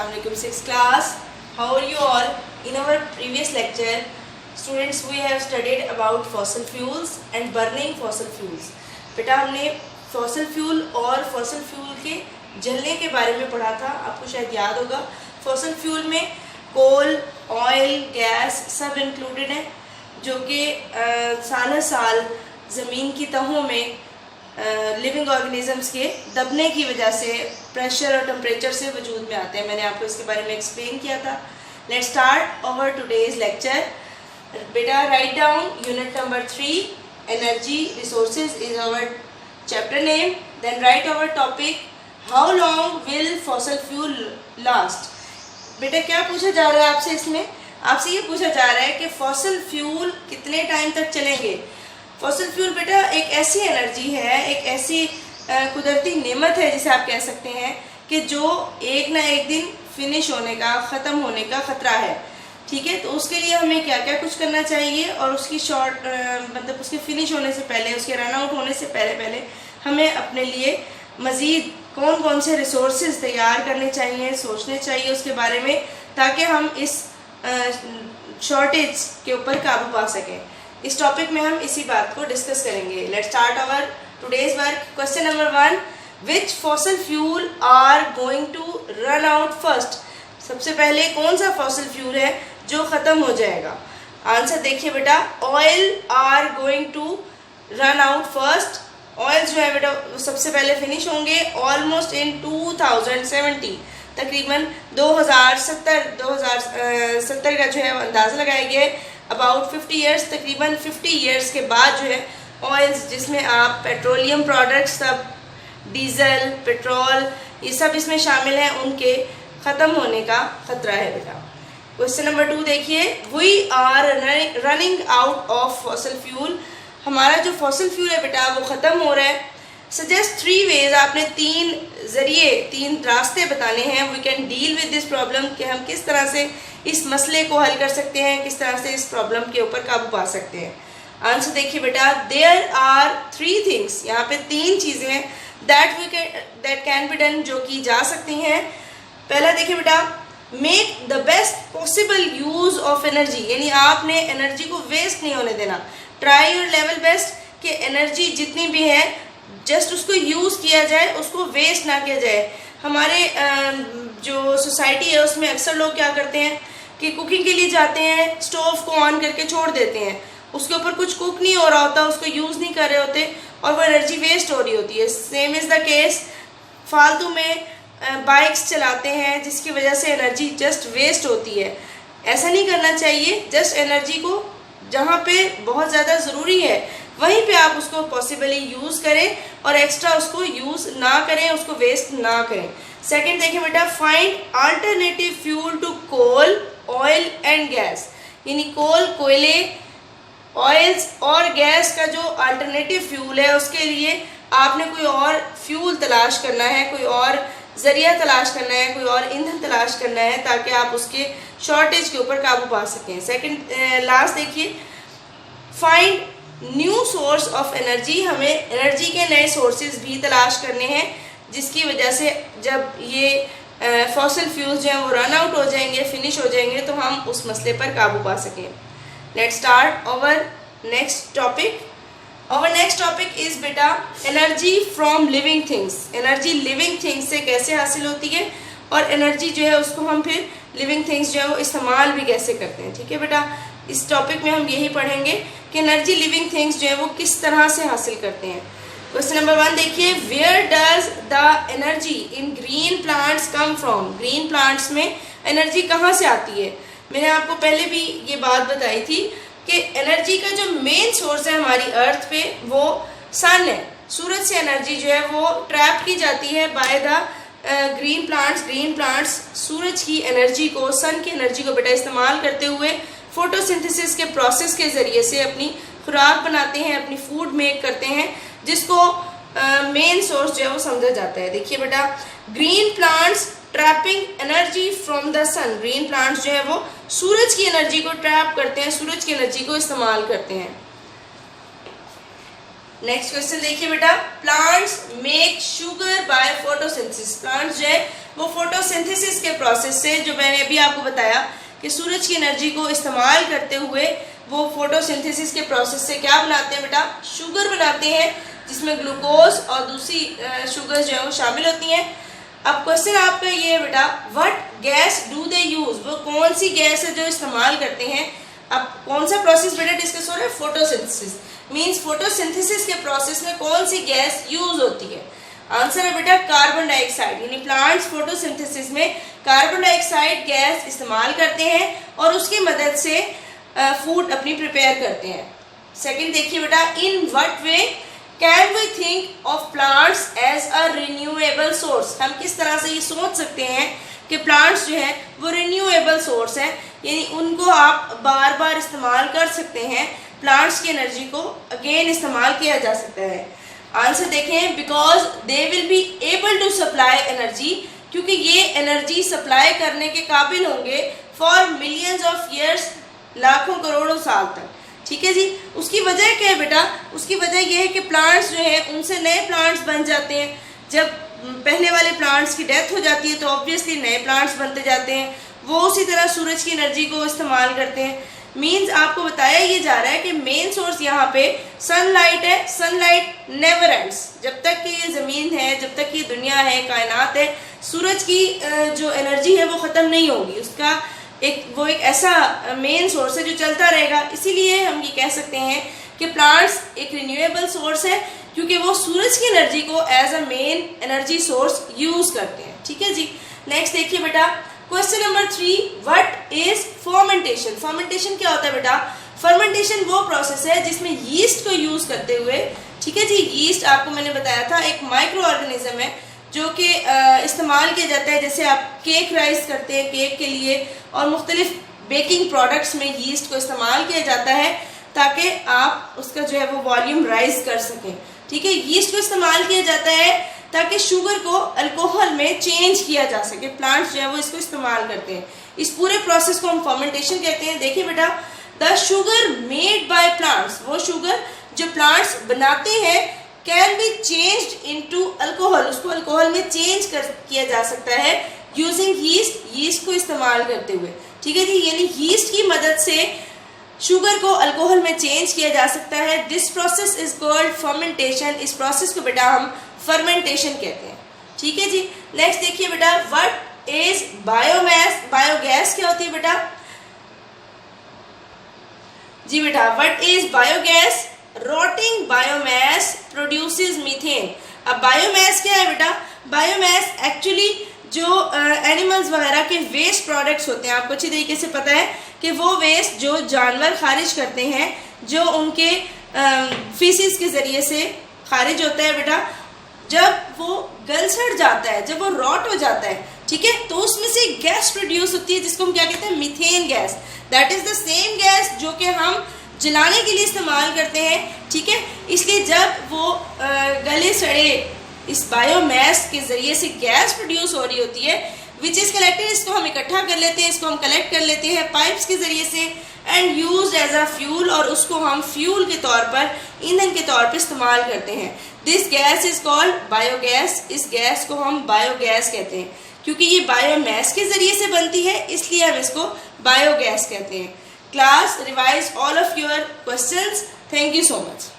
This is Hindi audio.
Assalamualaikum 6th class. How are you all? In our previous lecture, students, we have studied about fossil fuels and burning fossil fuels. बेटा हमने fossil fuel और fossil fuel के जलने के बारे में पढ़ा था. आपको शायद याद होगा. fossil fuel में कोल, ऑयल, गैस सब इंक्लूडेड है जो कि साल साल ज़मीन की तहों में लिविंग ऑर्गेनिजम्स के दबने की वजह से प्रेशर और टेम्परेचर से वजूद में आते हैं. मैंने आपको इसके बारे में एक्सप्लेन किया था. Let's start our today's lecture. बेटा write down unit number 3 energy resources is our chapter name. Then write our topic how long will fossil fuel last. बेटा क्या पूछा जा रहा है आपसे इसमें? आपसे ये पूछा जा रहा है कि फॉसिल फ्यूल कितने टाइम तक चलेंगे. फॉसिल फ्यूल बेटा एक ऐसी एनर्जी है, एक ऐसी कुदरती नेमत है जिसे आप कह सकते हैं कि जो एक ना एक दिन फिनिश होने का, ख़त्म होने का ख़तरा है. ठीक है, तो उसके लिए हमें क्या क्या कुछ करना चाहिए और उसकी मतलब उसके फिनिश होने से पहले, उसके रन आउट होने से पहले हमें अपने लिए मज़ीद कौन कौन से रिसोर्सेज तैयार करने चाहिए, सोचने चाहिए उसके बारे में, ताकि हम इस शॉर्टेज के ऊपर काबू पा सकें. इस टॉपिक में हम इसी बात को डिस्कस करेंगे. Let's start our today's work. Question number 1, which fossil fuel are going to run out first. सबसे पहले कौन सा फॉसिल फ्यूल है जो ख़त्म हो जाएगा? आंसर देखिए बेटा, oil are going to run out first. Oil जो है बेटा सबसे पहले फिनिश होंगे ऑलमोस्ट इन 2070. तकरीबन 2070 का जो है अंदाज़ा लगाया गया है. अबाउट 50 ईयर्स, तकरीबन 50 ईयर्स के बाद जो है ऑयल्स, जिसमें आप पेट्रोलियम प्रोडक्ट्स सब, डीजल, पेट्रोल, ये सब इसमें शामिल हैं, उनके ख़त्म होने का ख़तरा है बेटा. क्वेश्चन नंबर 2 देखिए, we are running out of fossil fuel. हमारा जो फॉसिल फ्यूल है बेटा वो ख़त्म हो रहा है. सजेस्ट 3 वेज, आपने 3 रास्ते बताने हैं. We can deal with this problem, कि हम किस तरह से इस मसले को हल कर सकते हैं, किस तरह से इस प्रॉब्लम के ऊपर काबू पा सकते हैं. आंसर देखिए बेटा, देयर आर 3 थिंग्स. यहाँ पे 3 चीज़ें हैं दैट कैन बी डन, जो की जा सकती हैं. पहला देखिए बेटा, make the best possible use of energy, यानी आपने एनर्जी को वेस्ट नहीं होने देना. ट्राई योर लेवल बेस्ट कि एनर्जी जितनी भी है जस्ट उसको यूज़ किया जाए, उसको वेस्ट ना किया जाए. हमारे जो सोसाइटी है उसमें अक्सर लोग क्या करते हैं कि कुकिंग के लिए जाते हैं, स्टोव को ऑन करके छोड़ देते हैं, उसके ऊपर कुछ कुक नहीं हो रहा होता, उसको यूज़ नहीं कर रहे होते और वो एनर्जी वेस्ट हो रही होती है. सेम इज़ द केस, फालतू में बाइक्स चलाते हैं जिसकी वजह से एनर्जी जस्ट वेस्ट होती है. ऐसा नहीं करना चाहिए. जस्ट एनर्जी को जहाँ पे बहुत ज़्यादा ज़रूरी है वहीं पे आप उसको पॉसिबली यूज़ करें और एक्स्ट्रा उसको यूज़ ना करें, उसको वेस्ट ना करें. सेकंड देखिए बेटा, find alternative fuel to coal, oil and gas. यानी कोल, कोयले, ऑयल्स और गैस का जो अल्टरनेटिव फ्यूल है उसके लिए आपने कोई और फ्यूल तलाश करना है, कोई और ज़रिया तलाश करना है, कोई और ईंधन तलाश करना है, ताकि आप उसके शॉर्टेज के ऊपर काबू पा सकें. सेकंड लास्ट देखिए, find new source of energy. हमें एनर्जी के नए सोर्सेज भी तलाश करने हैं जिसकी वजह से जब ये फॉसिल फ्यूल्स जो हैं वो रन आउट हो जाएंगे, फिनिश हो जाएंगे, तो हम उस मसले पर काबू पा सकें. Let's start our next topic. Our next topic is बेटा energy from living things. Energy living things से कैसे हासिल होती है और एनर्जी जो है उसको हम फिर लिविंग थिंग्स जो है वो इस्तेमाल भी कैसे करते हैं. ठीक है बेटा, इस टॉपिक में हम यही पढ़ेंगे कि एनर्जी लिविंग थिंग्स जो है वो किस तरह से हासिल करते हैं. क्वेश्चन नंबर 1 देखिए, where does the energy in green plants come from. Green plants में एनर्जी कहाँ से आती है? मैंने आपको पहले भी ये बात बताई थी कि एनर्जी का जो मेन सोर्स है हमारी अर्थ पे वो सन है. सूरज से एनर्जी जो है वो ट्रैप की जाती है by the green plants. Green plants सूरज की एनर्जी को, सन की एनर्जी को बेटा इस्तेमाल करते हुए फोटोसिंथेसिस के प्रोसेस के ज़रिए से अपनी खुराक बनाते हैं, अपनी फूड मेक करते हैं, जिसको मेन सोर्स जो है वो समझा जाता है. देखिए बेटा, green plants trapping energy from the sun. Green plants जो है वो सूरज की एनर्जी को ट्रैप करते हैं, सूरज की एनर्जी को इस्तेमाल करते हैं. नेक्स्ट क्वेश्चन देखिए बेटा, plants make sugar by photosynthesis. Plants जो है वो फोटोसिंथेसिस के प्रोसेस से, जो मैंने अभी आपको बताया कि सूरज की एनर्जी को इस्तेमाल करते हुए वो फोटोसिंथेसिस के प्रोसेस से क्या बनाते हैं बेटा, शुगर बनाते हैं, जिसमें ग्लूकोज और दूसरी शुगर जो है वो शामिल होती हैं। अब क्वेश्चन आपका ये है बेटा, what gas do they use, वो कौन सी गैस है जो इस्तेमाल करते हैं। अब कौन सा प्रोसेस बेटा डिस्कस हो रहा है, फोटोसिंथेसिस, मींस फोटोसिंथेसिस के प्रोसेस में कौन सी गैस यूज होती है। आंसर है बेटा कार्बन डाइऑक्साइड, यानी प्लांट्स फोटोसिंथेसिस में कार्बन डाइऑक्साइड गैस इस्तेमाल करते हैं और उसकी मदद से फूड अपनी प्रिपेयर करते हैं। सेकंड देखिए बेटा, in what way can we think of plants as a renewable source. हम किस तरह से ये सोच सकते हैं कि प्लांट्स जो है वो रिन्यूएबल सोर्स है, यानी उनको आप बार बार इस्तेमाल कर सकते हैं, प्लांट्स की एनर्जी को अगेन इस्तेमाल किया जा सकता है। आंसर देखें, because they will be able to supply energy, क्योंकि ये एनर्जी सप्लाई करने के काबिल होंगे फॉर मिलियंस ऑफ ईयर्स, लाखों करोड़ों साल तक। ठीक है जी। उसकी वजह क्या है बेटा, उसकी वजह यह है कि प्लांट्स जो है उनसे नए प्लांट्स बन जाते हैं। जब पहले वाले प्लांट्स की डेथ हो जाती है तो ऑब्वियसली नए प्लांट्स बनते जाते हैं, वो उसी तरह सूरज की एनर्जी को इस्तेमाल करते हैं। मीन्स आपको बताया ये जा रहा है कि मेन सोर्स यहाँ पे सनलाइट है। सनलाइट नेवर एंड्स, जब तक कि ये ज़मीन है, जब तक ये दुनिया है, कायनात है, सूरज की जो एनर्जी है वो ख़त्म नहीं होगी। उसका एक ऐसा मेन सोर्स है जो चलता रहेगा। इसीलिए हम ये कह सकते हैं कि प्लांट्स एक रिन्यूएबल सोर्स है, क्योंकि वो सूरज की एनर्जी को as a main energy source use करते हैं। ठीक है जी। नेक्स्ट देखिए बेटा, question number 3, what is fermentation. Fermentation क्या होता है बेटा, फर्मेंटेशन वो प्रोसेस है जिसमें यीस्ट को यूज करते हुए, ठीक है जी, यीस्ट आपको मैंने बताया था एक माइक्रो ऑर्गेनिज्म है जो कि इस्तेमाल किया जाता है, जैसे आप केक राइस करते हैं केक के लिए, और मुख्तलिफ बेकिंग प्रोडक्ट्स में यीस्ट को इस्तेमाल किया जाता है ताकि आप उसका जो है वो वॉल्यूम राइज कर सकें। ठीक है, यीस्ट को इस्तेमाल किया जाता है ताकि शुगर को अल्कोहल में चेंज किया जा सके। प्लांट्स जो है वो इसको इस्तेमाल करते हैं। इस पूरे प्रोसेस को हम फर्मेंटेशन कहते हैं। देखिए बेटा, the sugar made by plants, वो शुगर जो प्लांट्स बनाते हैं, can be changed into alcohol, उसको अल्कोहल में चेंज किया जा सकता है यूजिंग यीस्ट, यीस्ट को इस्तेमाल करते हुए। ठीक है जी, यानी यीस्ट की मदद से शुगर को अल्कोहल में चेंज किया जा सकता है। This process is called fermentation. इस प्रोसेस को बेटा हम फर्मेंटेशन कहते हैं। ठीक है जी। नेक्स्ट देखिए बेटा, व्हाट इज बायोमास। बायोगैस क्या होती है बेटा, जी बेटा, what is biogas. Rotting biomass produces methane. अब बायोमास क्या है बेटा, बायोमास एक्चुअली जो एनिमल्स वगैरह के वेस्ट प्रोडक्ट्स होते हैं, आपको अच्छी तरीके से पता है कि वो वेस्ट जो जानवर खारिज करते हैं, जो उनके फीसिस के ज़रिए से खारिज होता है बेटा, जब वो गल सड़ जाता है, जब वो रॉट हो जाता है, ठीक है, तो उसमें से गैस प्रोड्यूस होती है जिसको हम क्या कहते हैं, methane gas. That is the same gas जो कि हम जलाने के लिए इस्तेमाल करते हैं। ठीक है, इसलिए जब वो गले सड़े इस बायोमास के ज़रिए से गैस प्रोड्यूस हो रही होती है, विच इज़ कलेक्टेड, इसको हम इकट्ठा कर लेते हैं, इसको हम कलेक्ट कर लेते हैं पाइप्स के ज़रिए से, and use as a fuel, और उसको हम फ्यूल के तौर पर, ईंधन के तौर पर इस्तेमाल करते हैं। This gas is called biogas. इस गैस को हम बायोगैस कहते हैं, क्योंकि ये बायोमास के ज़रिए से बनती है, इसलिए हम इसको बायोगैस कहते हैं। Class, revise all of your questions. Thank you so much.